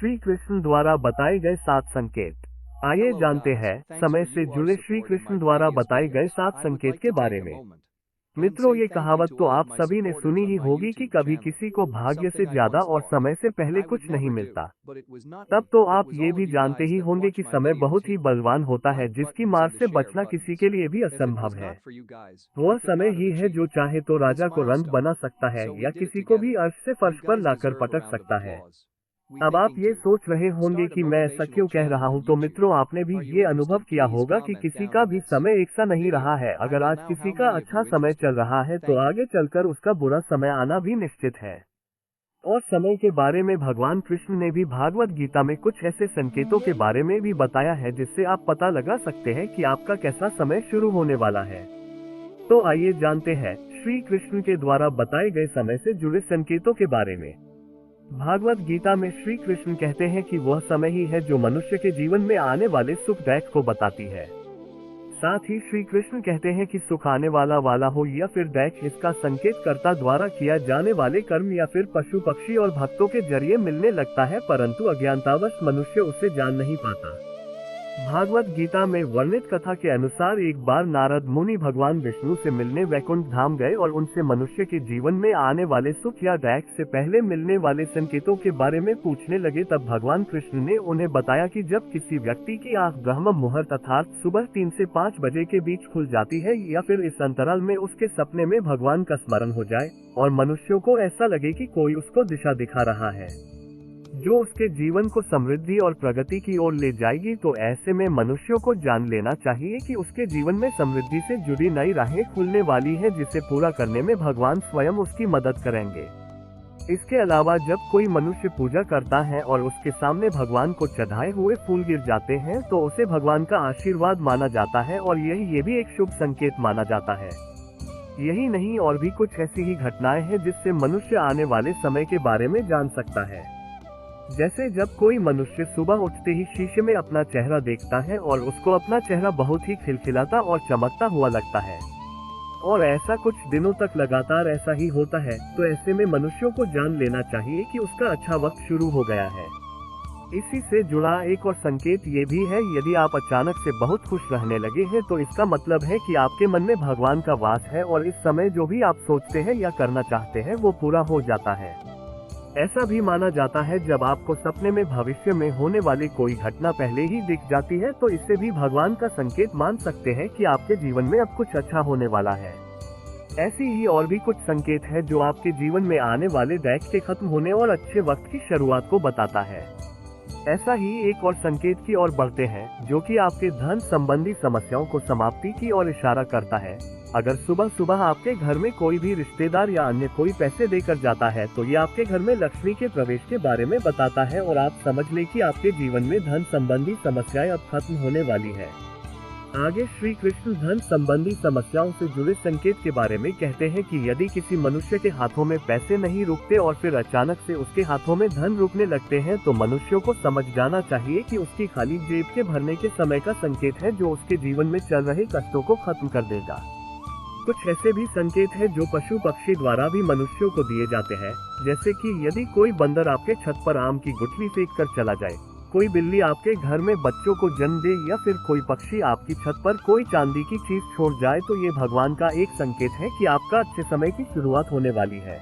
श्री कृष्ण द्वारा बताए गए 7 संकेत। आइए जानते हैं समय से जुड़े श्री कृष्ण द्वारा बताए गए 7 संकेत के बारे में। मित्रों, ये कहावत तो आप सभी ने सुनी ही होगी कि कभी किसी को भाग्य से ज्यादा और समय से पहले कुछ नहीं मिलता। तब तो आप ये भी जानते ही होंगे कि समय बहुत ही बलवान होता है, जिसकी मार से बचना किसी के लिए भी असंभव है। वह समय ही है जो चाहे तो राजा को रंग बना सकता है या किसी को भी अर्श से फर्श पर लाकर पटक सकता है। अब आप ये सोच रहे होंगे कि मैं ऐसा क्यों कह रहा हूँ, तो मित्रों, आपने भी ये अनुभव किया होगा कि किसी का भी समय एक सा नहीं रहा है। अगर आज किसी का अच्छा समय चल रहा है तो आगे चलकर उसका बुरा समय आना भी निश्चित है। और समय के बारे में भगवान कृष्ण ने भी भागवत गीता में कुछ ऐसे संकेतों के बारे में भी बताया है जिससे आप पता लगा सकते हैं कि आपका कैसा समय शुरू होने वाला है। तो आइए जानते हैं श्री कृष्ण के द्वारा बताए गए समय से जुड़े संकेतों के बारे में। भागवत गीता में श्री कृष्ण कहते हैं कि वह समय ही है जो मनुष्य के जीवन में आने वाले सुख-दुख को बताती है। साथ ही श्री कृष्ण कहते हैं कि सुख आने वाला हो या फिर दुख, इसका संकेत कर्ता द्वारा किया जाने वाले कर्म या फिर पशु पक्षी और भक्तों के जरिए मिलने लगता है, परंतु अज्ञानतावश मनुष्य उसे जान नहीं पाता। भागवत गीता में वर्णित कथा के अनुसार एक बार नारद मुनि भगवान विष्णु से मिलने वैकुंठ धाम गए और उनसे मनुष्य के जीवन में आने वाले सुख या दुख से पहले मिलने वाले संकेतों के बारे में पूछने लगे। तब भगवान कृष्ण ने उन्हें बताया कि जब किसी व्यक्ति की आंख ब्रह्म मुहूर्त अर्थात सुबह 3 से 5 बजे के बीच खुल जाती है या फिर इस अंतराल में उसके सपने में भगवान का स्मरण हो जाए और मनुष्यों को ऐसा लगे कि कोई उसको दिशा दिखा रहा है जो उसके जीवन को समृद्धि और प्रगति की ओर ले जाएगी, तो ऐसे में मनुष्यों को जान लेना चाहिए कि उसके जीवन में समृद्धि से जुड़ी नई राहें खुलने वाली है, जिसे पूरा करने में भगवान स्वयं उसकी मदद करेंगे। इसके अलावा जब कोई मनुष्य पूजा करता है और उसके सामने भगवान को चढ़ाए हुए फूल गिर जाते हैं तो उसे भगवान का आशीर्वाद माना जाता है और ये भी एक शुभ संकेत माना जाता है। यही नहीं, और भी कुछ ऐसी ही घटनाएं हैं जिससे मनुष्य आने वाले समय के बारे में जान सकता है। जैसे जब कोई मनुष्य सुबह उठते ही शीशे में अपना चेहरा देखता है और उसको अपना चेहरा बहुत ही खिलखिलाता और चमकता हुआ लगता है, और ऐसा कुछ दिनों तक लगातार ऐसा ही होता है, तो ऐसे में मनुष्यों को जान लेना चाहिए कि उसका अच्छा वक्त शुरू हो गया है। इसी से जुड़ा एक और संकेत ये भी है, यदि आप अचानक से बहुत खुश रहने लगे हैं तो इसका मतलब है कि आपके मन में भगवान का वास है और इस समय जो भी आप सोचते हैं या करना चाहते हैं वो पूरा हो जाता है। ऐसा भी माना जाता है जब आपको सपने में भविष्य में होने वाली कोई घटना पहले ही दिख जाती है तो इससे भी भगवान का संकेत मान सकते हैं कि आपके जीवन में अब कुछ अच्छा होने वाला है। ऐसी ही और भी कुछ संकेत है जो आपके जीवन में आने वाले दुख के खत्म होने और अच्छे वक्त की शुरुआत को बताता है। ऐसा ही एक और संकेत की ओर बढ़ते हैं जो कि आपके धन संबंधी समस्याओं को समाप्ति की ओर इशारा करता है। अगर सुबह सुबह आपके घर में कोई भी रिश्तेदार या अन्य कोई पैसे देकर जाता है तो ये आपके घर में लक्ष्मी के प्रवेश के बारे में बताता है और आप समझ लें कि आपके जीवन में धन संबंधी समस्याएं अब खत्म होने वाली है। आगे श्री कृष्ण धन संबंधी समस्याओं से जुड़े संकेत के बारे में कहते हैं कि यदि किसी मनुष्य के हाथों में पैसे नहीं रुकते और फिर अचानक से उसके हाथों में धन रुकने लगते हैं तो मनुष्यों को समझ जाना चाहिए कि उसकी खाली जेब के भरने के समय का संकेत है, जो उसके जीवन में चल रहे कष्टों को खत्म कर देगा। कुछ ऐसे भी संकेत हैं जो पशु पक्षी द्वारा भी मनुष्यों को दिए जाते हैं, जैसे कि यदि कोई बंदर आपके छत पर आम की गुठली फेंक कर चला जाए, कोई बिल्ली आपके घर में बच्चों को जन्म दे या फिर कोई पक्षी आपकी छत पर कोई चांदी की चीज छोड़ जाए, तो ये भगवान का एक संकेत है कि आपका अच्छे समय की शुरुआत होने वाली है।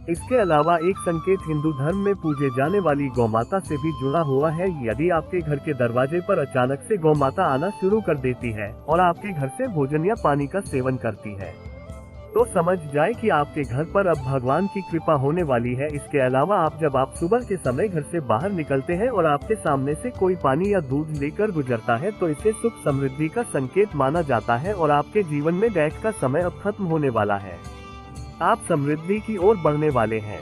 इसके अलावा एक संकेत हिंदू धर्म में पूजे जाने वाली गौमाता से भी जुड़ा हुआ है। यदि आपके घर के दरवाजे पर अचानक से गौमाता आना शुरू कर देती है और आपके घर से भोजन या पानी का सेवन करती है तो समझ जाए कि आपके घर पर अब भगवान की कृपा होने वाली है। इसके अलावा जब आप सुबह के समय घर से बाहर निकलते हैं और आपके सामने से कोई पानी या दूध लेकर गुजरता है तो इसे सुख समृद्धि का संकेत माना जाता है और आपके जीवन में दुख का समय अब खत्म होने वाला है। आप समृद्धि की ओर बढ़ने वाले हैं।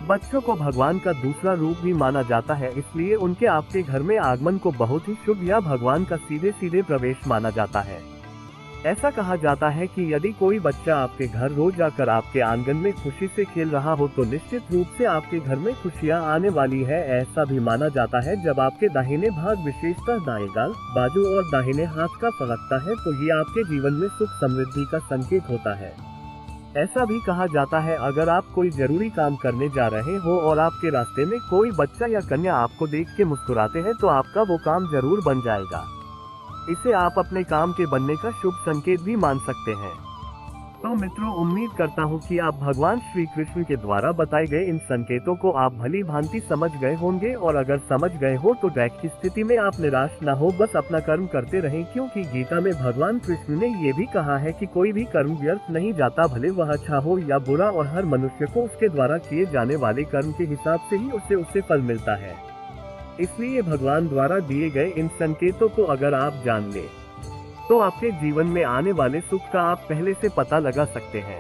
बच्चों को भगवान का दूसरा रूप भी माना जाता है, इसलिए उनके आपके घर में आगमन को बहुत ही शुभ या भगवान का सीधे सीधे प्रवेश माना जाता है। ऐसा कहा जाता है कि यदि कोई बच्चा आपके घर रोज आकर आपके आंगन में खुशी से खेल रहा हो तो निश्चित रूप से आपके घर में खुशियां आने वाली है। ऐसा भी माना जाता है जब आपके दाहिने भाग विशेषतः दाएं गाल, बाजू और दाहिने हाथ का फड़कता है तो ये आपके जीवन में सुख समृद्धि का संकेत होता है। ऐसा भी कहा जाता है अगर आप कोई जरूरी काम करने जा रहे हो और आपके रास्ते में कोई बच्चा या कन्या आपको देख के मुस्कुराते हैं तो आपका वो काम जरूर बन जाएगा। इसे आप अपने काम के बनने का शुभ संकेत भी मान सकते हैं। तो मित्रों, उम्मीद करता हूँ कि आप भगवान श्री कृष्ण के द्वारा बताए गए इन संकेतों को आप भली भांति समझ गए होंगे, और अगर समझ गए हो तो दैट की स्थिति में आप निराश न हो, बस अपना कर्म करते रहें, क्योंकि गीता में भगवान कृष्ण ने ये भी कहा है कि कोई भी कर्म व्यर्थ नहीं जाता, भले वह अच्छा हो या बुरा, और हर मनुष्य को उसके द्वारा किए जाने वाले कर्म के हिसाब से ही उसे फल मिलता है। इसलिए भगवान द्वारा दिए गए इन संकेतों को अगर आप जान ले तो आपके जीवन में आने वाले सुख का आप पहले से पता लगा सकते हैं।